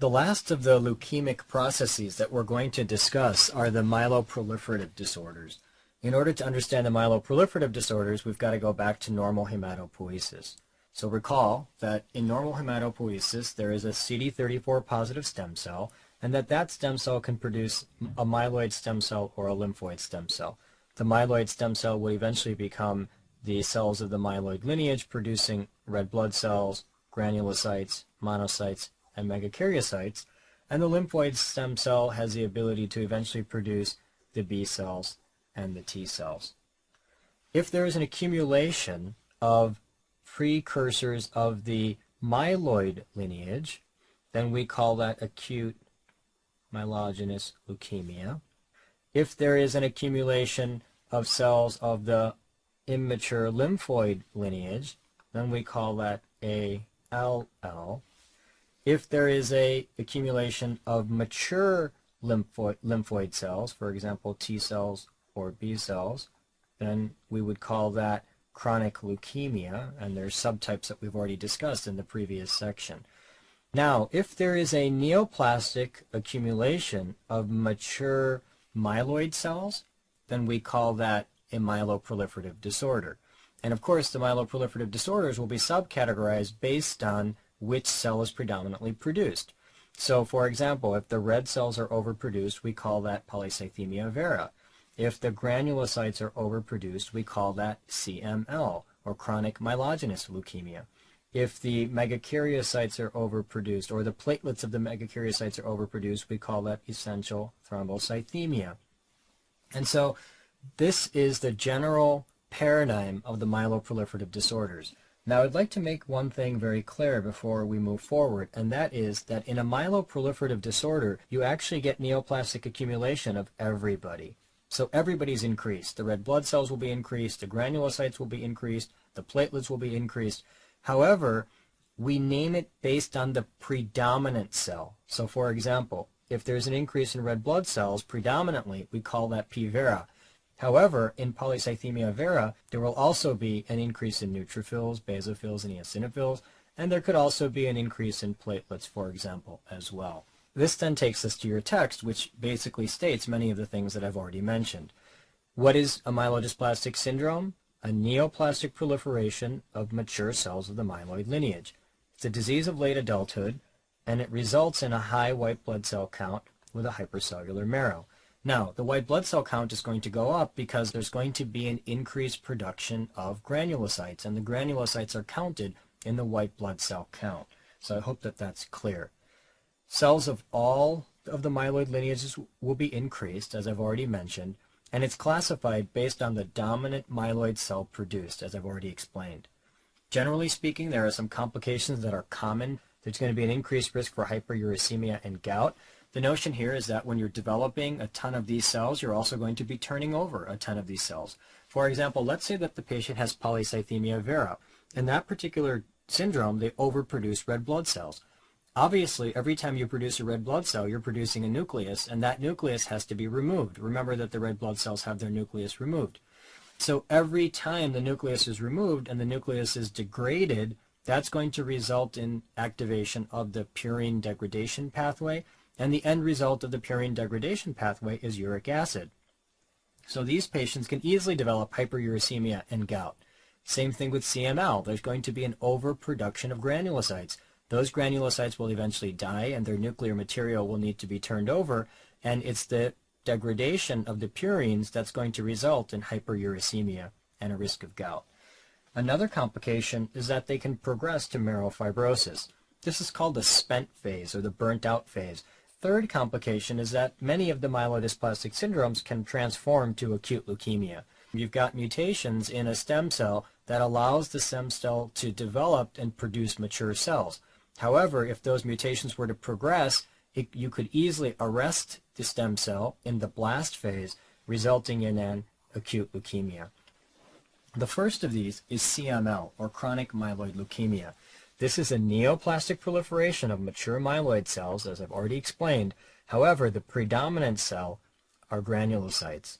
The last of the leukemic processes that we're going to discuss are the myeloproliferative disorders. In order to understand the myeloproliferative disorders, we've got to go back to normal hematopoiesis. So recall that in normal hematopoiesis, there is a CD34 positive stem cell, and that stem cell can produce a myeloid stem cell or a lymphoid stem cell. The myeloid stem cell will eventually become the cells of the myeloid lineage, producing red blood cells, granulocytes, monocytes, and megakaryocytes, and the lymphoid stem cell has the ability to eventually produce the B cells and the T cells. If there is an accumulation of precursors of the myeloid lineage, then we call that acute myelogenous leukemia. If there is an accumulation of cells of the immature lymphoid lineage, then we call that ALL. If there is an accumulation of mature lymphoid cells, for example, T cells or B cells, then we would call that chronic leukemia, and there's subtypes that we've already discussed in the previous section. Now, if there is a neoplastic accumulation of mature myeloid cells, then we call that a myeloproliferative disorder. And of course, the myeloproliferative disorders will be subcategorized based on which cell is predominantly produced. So, for example, if the red cells are overproduced, we call that polycythemia vera. If the granulocytes are overproduced, we call that CML, or chronic myelogenous leukemia. If the megakaryocytes are overproduced, or the platelets of the megakaryocytes are overproduced, we call that essential thrombocythemia. And so this is the general paradigm of the myeloproliferative disorders. Now, I'd like to make one thing very clear before we move forward, and that is that in a myeloproliferative disorder, you actually get neoplastic accumulation of everybody. So everybody's increased. The red blood cells will be increased, the granulocytes will be increased, the platelets will be increased. However, we name it based on the predominant cell. So for example, if there's an increase in red blood cells predominantly, we call that P vera. However, in polycythemia vera, there will also be an increase in neutrophils, basophils, and eosinophils, and there could also be an increase in platelets, for example, as well. This then takes us to your text, which basically states many of the things that I've already mentioned. What is a myelodysplastic syndrome? A neoplastic proliferation of mature cells of the myeloid lineage. It's a disease of late adulthood, and it results in a high white blood cell count with a hypercellular marrow. Now, the white blood cell count is going to go up because there's going to be an increased production of granulocytes, and the granulocytes are counted in the white blood cell count. So I hope that that's clear. Cells of all of the myeloid lineages will be increased, as I've already mentioned, and it's classified based on the dominant myeloid cell produced, as I've already explained. Generally speaking, there are some complications that are common. There's going to be an increased risk for hyperuricemia and gout. The notion here is that when you're developing a ton of these cells, you're also going to be turning over a ton of these cells. For example, let's say that the patient has polycythemia vera. In that particular syndrome, they overproduce red blood cells. Obviously, every time you produce a red blood cell, you're producing a nucleus, and that nucleus has to be removed. Remember that the red blood cells have their nucleus removed. So every time the nucleus is removed and the nucleus is degraded, that's going to result in activation of the purine degradation pathway, and the end result of the purine degradation pathway is uric acid. So these patients can easily develop hyperuricemia and gout. Same thing with CML. There's going to be an overproduction of granulocytes. Those granulocytes will eventually die, and their nuclear material will need to be turned over, and it's the degradation of the purines that's going to result in hyperuricemia and a risk of gout. Another complication is that they can progress to myelofibrosis. This is called the spent phase, or the burnt out phase. Third complication is that many of the myelodysplastic syndromes can transform to acute leukemia. You've got mutations in a stem cell that allows the stem cell to develop and produce mature cells. However, if those mutations were to progress, you could easily arrest the stem cell in the blast phase, resulting in an acute leukemia. The first of these is CML, or chronic myeloid leukemia. This is a neoplastic proliferation of mature myeloid cells, as I've already explained. However, the predominant cell are granulocytes.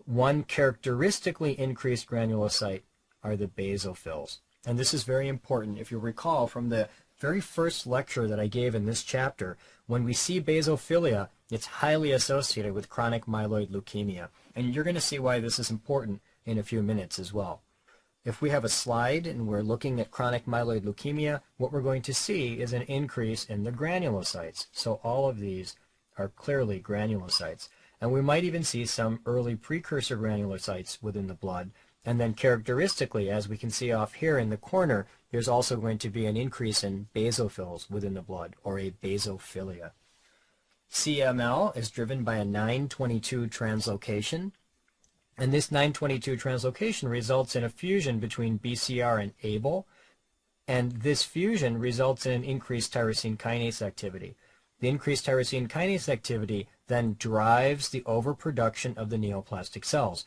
One characteristically increased granulocyte are the basophils. And this is very important. If you recall from the very first lecture that I gave in this chapter, when we see basophilia, it's highly associated with chronic myeloid leukemia. And you're going to see why this is important in a few minutes as well. If we have a slide and we're looking at chronic myeloid leukemia, what we're going to see is an increase in the granulocytes. So all of these are clearly granulocytes. And we might even see some early precursor granulocytes within the blood. And then characteristically, as we can see off here in the corner, there's also going to be an increase in basophils within the blood, or a basophilia. CML is driven by a 922 translocation. And this 922 translocation results in a fusion between BCR and ABL. And this fusion results in an increased tyrosine kinase activity. The increased tyrosine kinase activity then drives the overproduction of the neoplastic cells.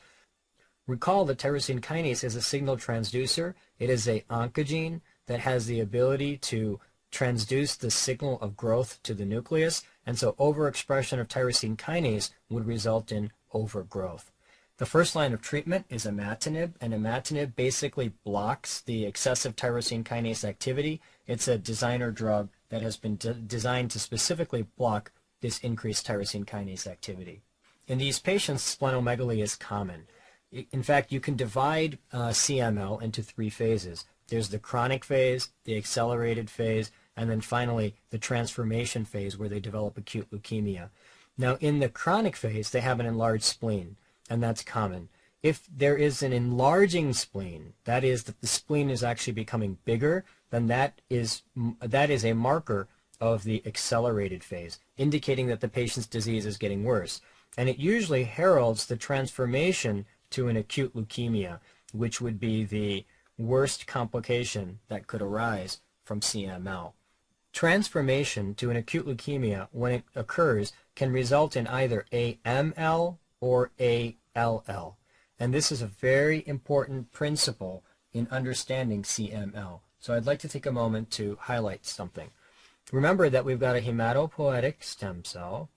Recall that tyrosine kinase is a signal transducer. It is an oncogene that has the ability to transduce the signal of growth to the nucleus, and so overexpression of tyrosine kinase would result in overgrowth. The first line of treatment is imatinib, and imatinib basically blocks the excessive tyrosine kinase activity. It's a designer drug that has been designed to specifically block this increased tyrosine kinase activity. In these patients, splenomegaly is common. In fact, you can divide CML into three phases. There's the chronic phase, the accelerated phase, and then finally the transformation phase where they develop acute leukemia. Now, in the chronic phase, they have an enlarged spleen, and that's common. If there is an enlarging spleen, that is that the spleen is actually becoming bigger, then that is a marker of the accelerated phase, indicating that the patient's disease is getting worse. And it usually heralds the transformation to an acute leukemia, which would be the worst complication that could arise from CML. Transformation to an acute leukemia, when it occurs, can result in either AML or ALL. And this is a very important principle in understanding CML. So I'd like to take a moment to highlight something. Remember that we've got a hematopoietic stem cell,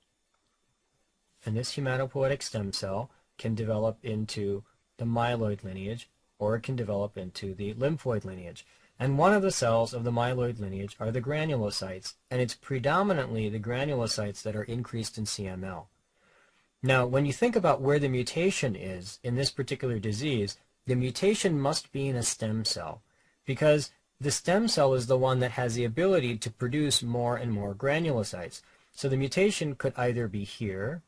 and this hematopoietic stem cell can develop into the myeloid lineage, or it can develop into the lymphoid lineage. And one of the cells of the myeloid lineage are the granulocytes, and it's predominantly the granulocytes that are increased in CML. Now, when you think about where the mutation is in this particular disease, the mutation must be in a stem cell, because the stem cell is the one that has the ability to produce more and more granulocytes. So the mutation could either be here,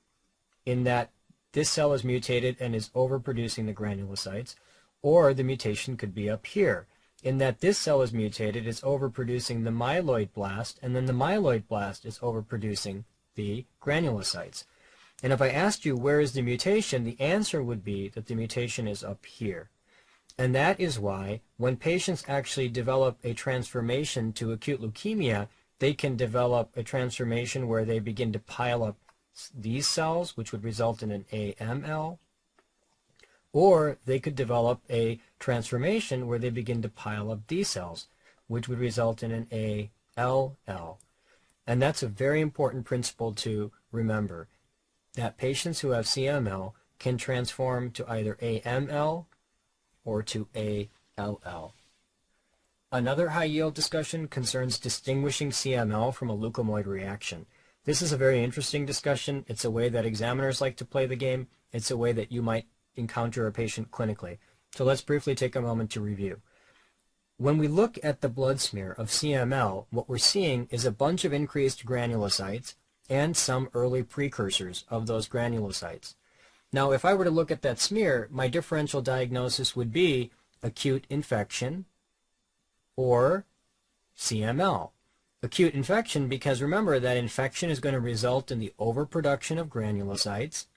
in that this cell is mutated and is overproducing the granulocytes, or the mutation could be up here, in that this cell is mutated, it's overproducing the myeloid blast, and then the myeloid blast is overproducing the granulocytes. And if I asked you where is the mutation, the answer would be that the mutation is up here. And that is why when patients actually develop a transformation to acute leukemia, they can develop a transformation where they begin to pile up these cells, which would result in an AML, or they could develop a transformation where they begin to pile up these cells, which would result in an ALL. And that's a very important principle to remember, that patients who have CML can transform to either AML or to ALL. Another high-yield discussion concerns distinguishing CML from a leukemoid reaction. This is a very interesting discussion. It's a way that examiners like to play the game. It's a way that you might encounter a patient clinically. So let's briefly take a moment to review. When we look at the blood smear of CML, what we're seeing is a bunch of increased granulocytes and some early precursors of those granulocytes. Now, if I were to look at that smear, my differential diagnosis would be acute infection or CML. Acute infection, because remember that infection is going to result in the overproduction of granulocytes,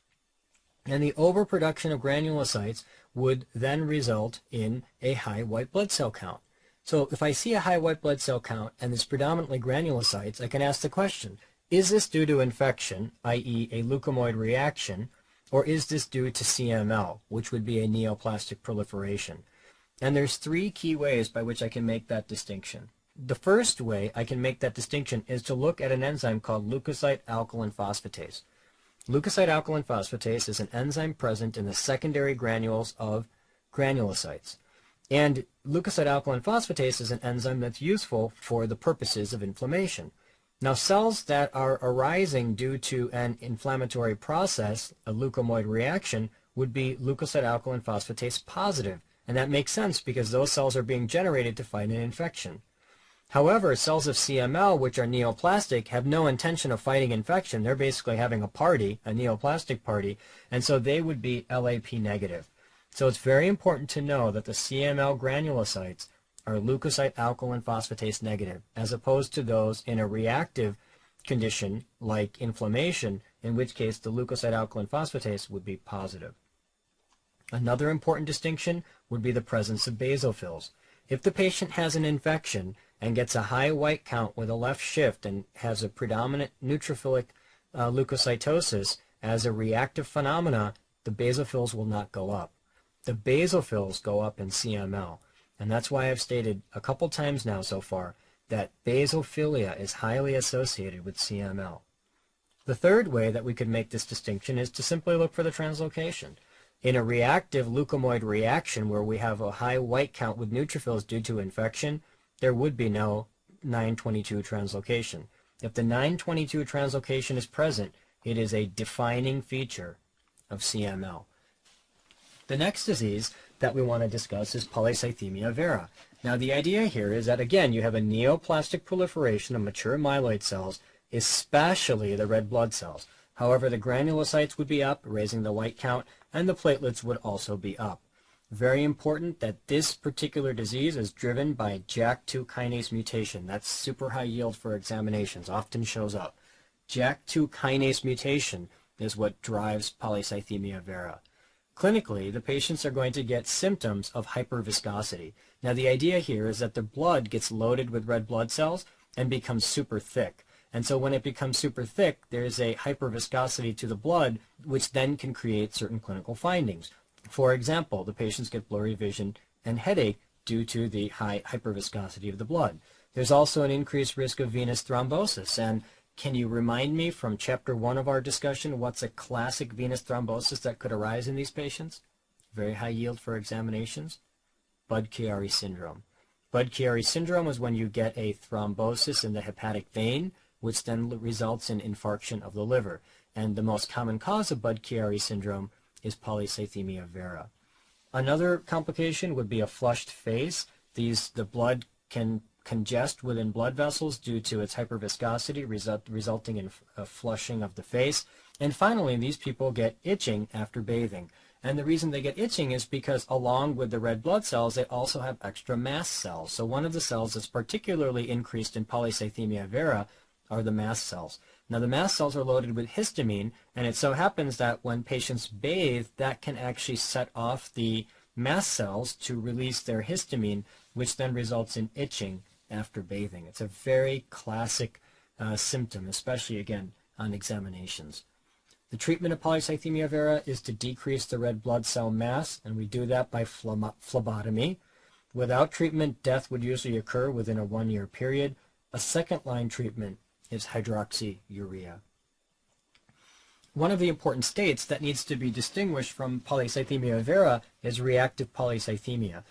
and the overproduction of granulocytes would then result in a high white blood cell count. So if I see a high white blood cell count and it's predominantly granulocytes, I can ask the question, is this due to infection, i.e. a leukemoid reaction, or is this due to CML, which would be a neoplastic proliferation? And there's three key ways by which I can make that distinction. The first way I can make that distinction is to look at an enzyme called leukocyte alkaline phosphatase. Leukocyte alkaline phosphatase is an enzyme present in the secondary granules of granulocytes. And leukocyte alkaline phosphatase is an enzyme that's useful for the purposes of inflammation. Now, cells that are arising due to an inflammatory process, a leukomoid reaction, would be leukocyte alkaline phosphatase positive. And that makes sense because those cells are being generated to fight an infection. However, cells of CML, which are neoplastic, have no intention of fighting infection. They're basically having a party, a neoplastic party, and so they would be LAP negative. So it's very important to know that the CML granulocytes are leukocyte alkaline phosphatase negative, as opposed to those in a reactive condition like inflammation, in which case the leukocyte alkaline phosphatase would be positive. Another important distinction would be the presence of basophils. If the patient has an infection and gets a high white count with a left shift and has a predominant neutrophilic leukocytosis as a reactive phenomena, the basophils will not go up. The basophils go up in CML, and that's why I've stated a couple times now so far that basophilia is highly associated with CML. The third way that we could make this distinction is to simply look for the translocation. In a reactive leukomoid reaction where we have a high white count with neutrophils due to infection, there would be no 922 translocation. If the 922 translocation is present, it is a defining feature of CML. The next disease that we want to discuss is polycythemia vera. Now, the idea here is that, again, you have a neoplastic proliferation of mature myeloid cells, especially the red blood cells. However, the granulocytes would be up, raising the white count, and the platelets would also be up. Very important that this particular disease is driven by JAK2 kinase mutation. That's super high yield for examinations, often shows up. JAK2 kinase mutation is what drives polycythemia vera. Clinically, the patients are going to get symptoms of hyperviscosity. Now, the idea here is that the blood gets loaded with red blood cells and becomes super thick. And so when it becomes super thick, there's a hyperviscosity to the blood, which then can create certain clinical findings. For example, the patients get blurry vision and headache due to the high hyperviscosity of the blood. There's also an increased risk of venous thrombosis. And can you remind me from Chapter 1 of our discussion what's a classic venous thrombosis that could arise in these patients? Very high yield for examinations. Budd-Chiari syndrome. Budd-Chiari syndrome is when you get a thrombosis in the hepatic vein, which then results in infarction of the liver. And the most common cause of Budd-Chiari syndrome is polycythemia vera. Another complication would be a flushed face. The blood can congest within blood vessels due to its hyperviscosity, resulting in a flushing of the face. And finally, these people get itching after bathing. And the reason they get itching is because along with the red blood cells, they also have extra mast cells. So one of the cells that's particularly increased in polycythemia vera are the mast cells. Now, the mast cells are loaded with histamine, and it so happens that when patients bathe, that can actually set off the mast cells to release their histamine, which then results in itching after bathing. It's a very classic symptom, especially, again, on examinations. The treatment of polycythemia vera is to decrease the red blood cell mass, and we do that by phlebotomy. Without treatment, death would usually occur within a 1-year period. A second-line treatment is hydroxyurea. One of the important states that needs to be distinguished from polycythemia vera is reactive polycythemia.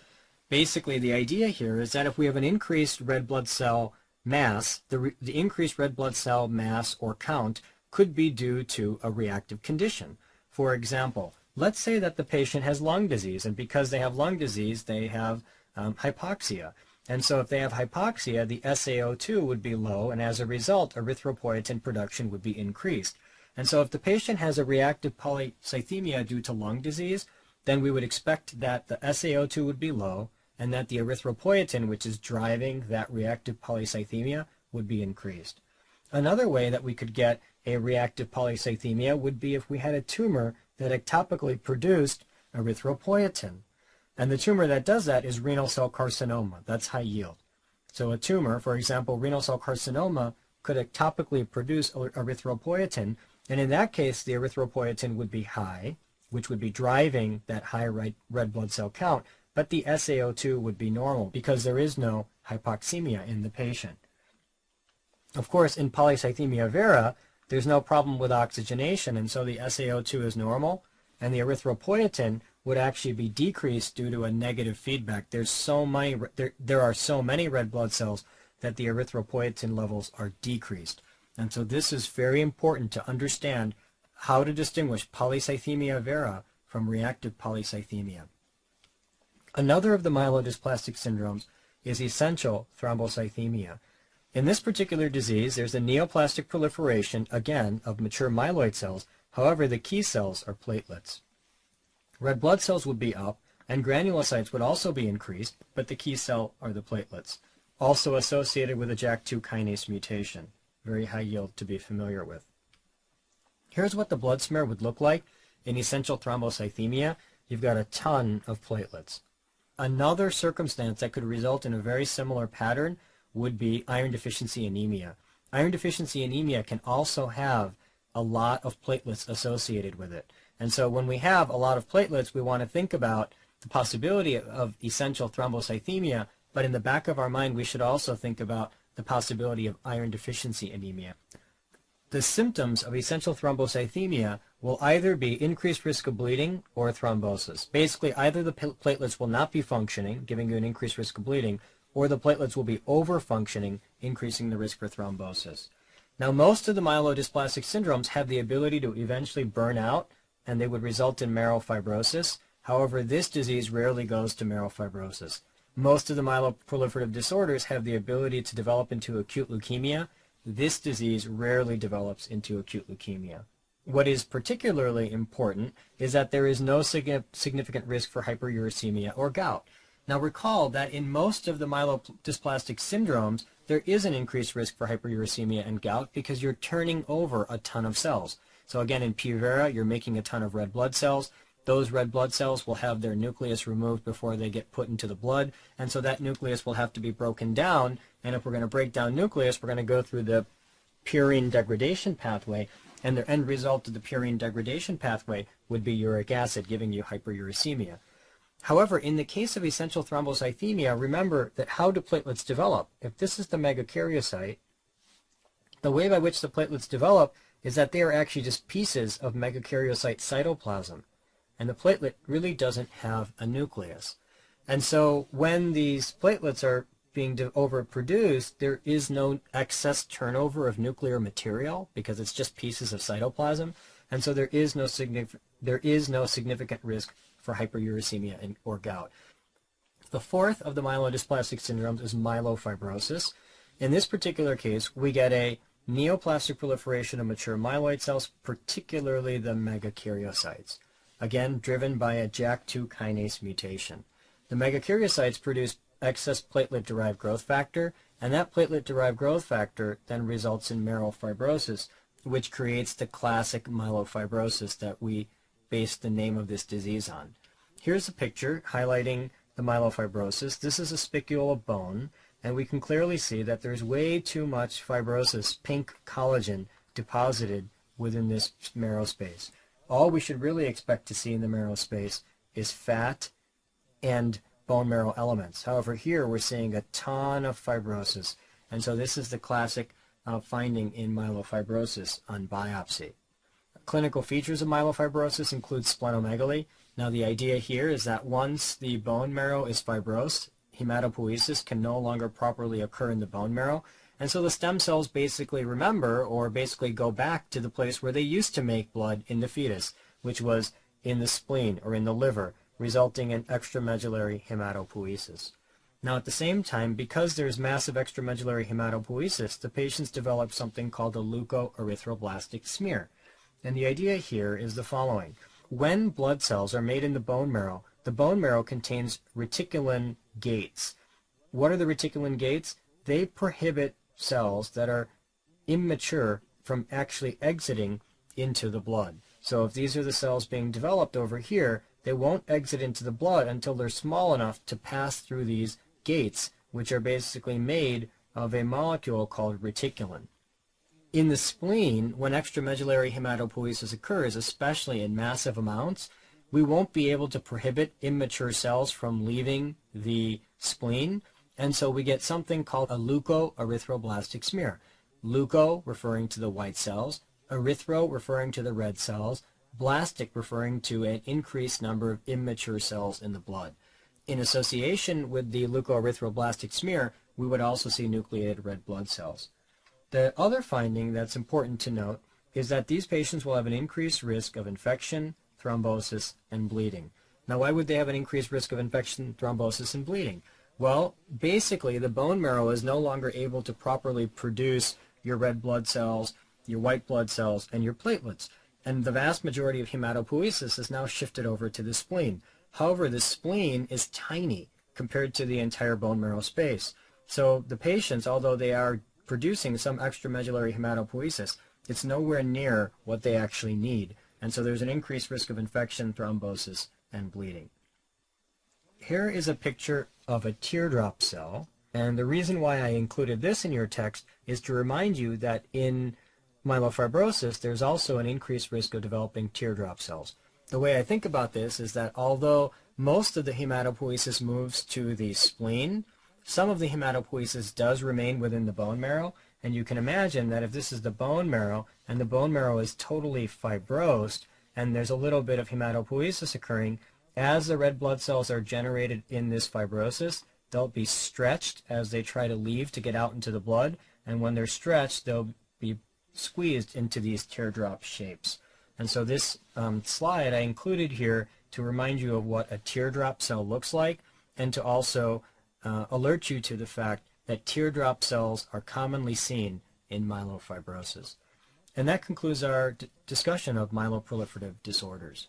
Basically, the idea here is that if we have an increased red blood cell mass, the increased red blood cell mass or count could be due to a reactive condition. For example, let's say that the patient has lung disease, and because they have lung disease, they have hypoxia. And so if they have hypoxia, the SaO2 would be low, and as a result, erythropoietin production would be increased. And so if the patient has a reactive polycythemia due to lung disease, then we would expect that the SaO2 would be low, and that the erythropoietin, which is driving that reactive polycythemia, would be increased. Another way that we could get a reactive polycythemia would be if we had a tumor that ectopically produced erythropoietin. And the tumor that does that is renal cell carcinoma. That's high yield. So a tumor, for example, renal cell carcinoma, could ectopically produce erythropoietin, and in that case, the erythropoietin would be high, which would be driving that high red blood cell count, but the SaO2 would be normal because there is no hypoxemia in the patient. Of course, in polycythemia vera, there's no problem with oxygenation, and so the SaO2 is normal, and the erythropoietin, would actually be decreased due to a negative feedback. There are so many red blood cells that the erythropoietin levels are decreased. And so this is very important to understand how to distinguish polycythemia vera from reactive polycythemia. Another of the myelodysplastic syndromes is essential thrombocythemia. In this particular disease, there's a neoplastic proliferation, again, of mature myeloid cells. However, the key cells are platelets. Red blood cells would be up, and granulocytes would also be increased, but the key cell are the platelets, also associated with a JAK2 kinase mutation. Very high yield to be familiar with. Here's what the blood smear would look like in essential thrombocythemia. You've got a ton of platelets. Another circumstance that could result in a very similar pattern would be iron deficiency anemia. Iron deficiency anemia can also have a lot of platelets associated with it. And so when we have a lot of platelets, we want to think about the possibility of essential thrombocythemia, but in the back of our mind, we should also think about the possibility of iron deficiency anemia. The symptoms of essential thrombocythemia will either be increased risk of bleeding or thrombosis. Basically, either the platelets will not be functioning, giving you an increased risk of bleeding, or the platelets will be over-functioning, increasing the risk for thrombosis. Now, most of the myelodysplastic syndromes have the ability to eventually burn out, and they would result in marrow fibrosis. However, this disease rarely goes to marrow fibrosis. Most of the myeloproliferative disorders have the ability to develop into acute leukemia. This disease rarely develops into acute leukemia. What is particularly important is that there is no significant risk for hyperuricemia or gout. Now recall that in most of the myelodysplastic syndromes, there is an increased risk for hyperuricemia and gout because you're turning over a ton of cells. So again, in P. vera, you're making a ton of red blood cells. Those red blood cells will have their nucleus removed before they get put into the blood, and so that nucleus will have to be broken down, and if we're going to break down nucleus, we're going to go through the purine degradation pathway, and the end result of the purine degradation pathway would be uric acid, giving you hyperuricemia. However, in the case of essential thrombocythemia, remember that how do platelets develop? If this is the megakaryocyte, the way by which the platelets develop is that they are actually just pieces of megakaryocyte cytoplasm. And the platelet really doesn't have a nucleus. And so when these platelets are being overproduced, there is no excess turnover of nuclear material because it's just pieces of cytoplasm. And so there is no significant risk for hyperuricemia or gout. The fourth of the myelodysplastic syndromes is myelofibrosis. In this particular case, we get a neoplastic proliferation of mature myeloid cells, particularly the megakaryocytes. Again, driven by a JAK2 kinase mutation. The megakaryocytes produce excess platelet-derived growth factor, and that platelet-derived growth factor then results in marrow fibrosis, which creates the classic myelofibrosis that we base the name of this disease on. Here's a picture highlighting the myelofibrosis. This is a spicule of bone, and we can clearly see that there's way too much fibrosis, pink collagen, deposited within this marrow space. All we should really expect to see in the marrow space is fat and bone marrow elements. However, here we're seeing a ton of fibrosis, and so this is the classic finding in myelofibrosis on biopsy. Clinical features of myelofibrosis include splenomegaly. Now the idea here is that once the bone marrow is fibrosed, hematopoiesis can no longer properly occur in the bone marrow, and so the stem cells basically remember or basically go back to the place where they used to make blood in the fetus, which was in the spleen or in the liver, resulting in extramedullary hematopoiesis. Now at the same time, because there's massive extramedullary hematopoiesis, the patients develop something called a leukoerythroblastic smear. And the idea here is the following. When blood cells are made in the bone marrow contains reticulin gates. What are the reticulin gates? They prohibit cells that are immature from actually exiting into the blood. So if these are the cells being developed over here, they won't exit into the blood until they're small enough to pass through these gates, which are basically made of a molecule called reticulin. In the spleen, when extramedullary hematopoiesis occurs, especially in massive amounts, we won't be able to prohibit immature cells from leaving the spleen, and so we get something called a leukoerythroblastic smear. Leuko referring to the white cells, erythro referring to the red cells, blastic referring to an increased number of immature cells in the blood. In association with the leukoerythroblastic smear, we would also see nucleated red blood cells. The other finding that's important to note is that these patients will have an increased risk of infection, thrombosis, and bleeding. Now, why would they have an increased risk of infection, thrombosis, and bleeding? Well, basically, the bone marrow is no longer able to properly produce your red blood cells, your white blood cells, and your platelets. And the vast majority of hematopoiesis is now shifted over to the spleen. However, the spleen is tiny compared to the entire bone marrow space. So the patients, although they are producing some extramedullary hematopoiesis, it's nowhere near what they actually need. And so there's an increased risk of infection, thrombosis, and bleeding. Here is a picture of a teardrop cell. And the reason why I included this in your text is to remind you that in myelofibrosis, there's also an increased risk of developing teardrop cells. The way I think about this is that although most of the hematopoiesis moves to the spleen, some of the hematopoiesis does remain within the bone marrow, and you can imagine that if this is the bone marrow, and the bone marrow is totally fibrosed, and there's a little bit of hematopoiesis occurring, as the red blood cells are generated in this fibrosis, they'll be stretched as they try to leave to get out into the blood, and when they're stretched, they'll be squeezed into these teardrop shapes. And so this slide I included here to remind you of what a teardrop cell looks like, and to also alert you to the fact that teardrop cells are commonly seen in myelofibrosis. And that concludes our discussion of myeloproliferative disorders.